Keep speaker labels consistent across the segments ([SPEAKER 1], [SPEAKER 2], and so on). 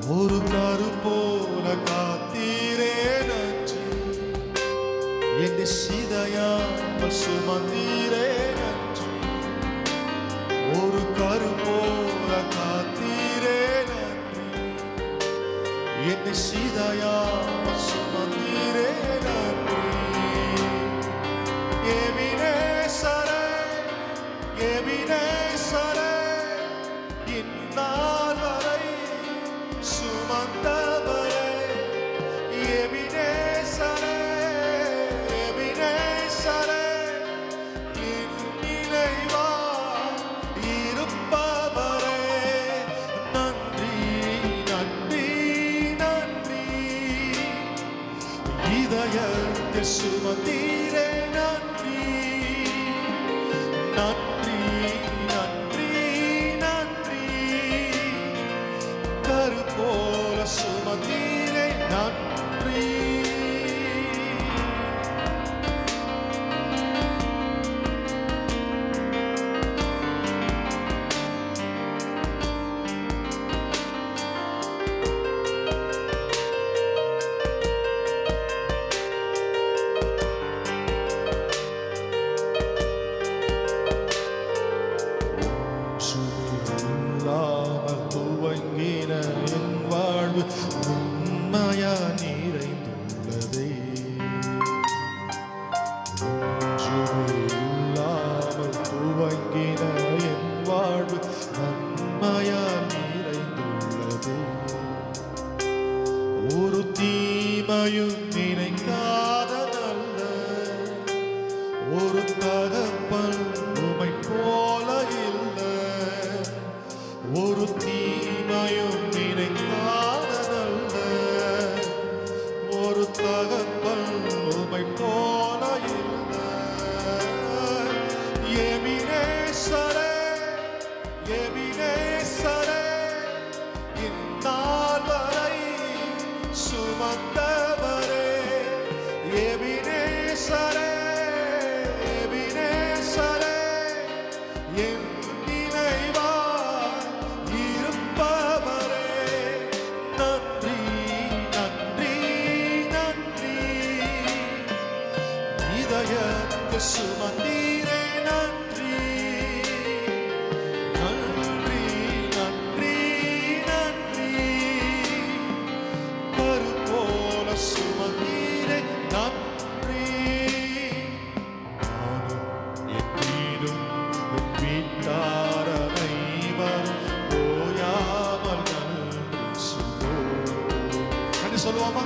[SPEAKER 1] ஒரு கரு போல காத்தீரே நன்றி. என்னை சிதையாமல் சுமந்தீரே நன்றி. ஒரு கரு போல காத்தீரே நன்றி. என்னை சிதையாமல் சுமந்தீரே நன்றி. எபினேசரே, எபினேசரே, இந்நாள் வரை சுமந்தவரே. எபினேசரே, எபினேசரே, என் நினைவாய் இருப்பவரே. நன்றி, நன்றி, நன்றி. இதயத்தில் சுமந்தீரே நன்றி. நன்றி, நன்றி, நன்றி. கரு போல சுமந்தீரே நன்றி. இல்லாமல் துவங்கின என் வாழ்வு உண்மையா நிறைந்துள்ளதே. இல்லாமல் துவங்கின என் வாழ்வு நன்மையா நிறைந்துள்ளதே. ஒரு தீமையும் நினைக்காத நல்ல ஒரு தகப்பன் உமை போல இல்லை. ஒரு தீமையும் நினைக்காத நல்ல ஒரு தகப்பன் உமை போல இல்லை. எபினேசரே, எபினேசரே, இந்நாள் வரை சுமந்தவரே. எபினேசரே, எபினேசரே, என் நினைவாய் இருப்பவரே. நன்றி, நன்றி, நன்றி. இதயத்தில் சுமந்தீரே நன்றி. நன்றி, நன்றி, நன்றி. கரு போல சுமந்தீரே நன்றி. நானும் என் வீடும் என் வீட்டார் அனைவரும் ஓயாமல் நன்றி சொல்வோம். நன்றி சொல்லுவோமா?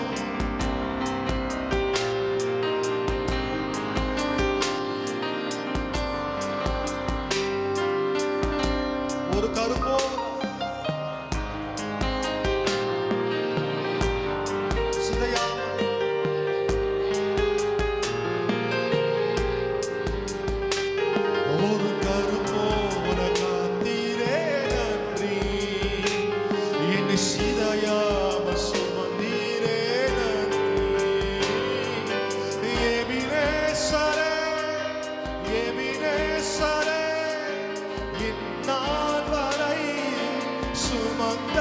[SPEAKER 1] ஒரு கரு போல சிதையாமல் ஒரு கரு போல காத்தீரே நன்றி. என்னை சிதையாமல் சுமந்தீரே நன்றி. எபினேசரே, எபினேசரே, இந்நாள் வரை சுமந்த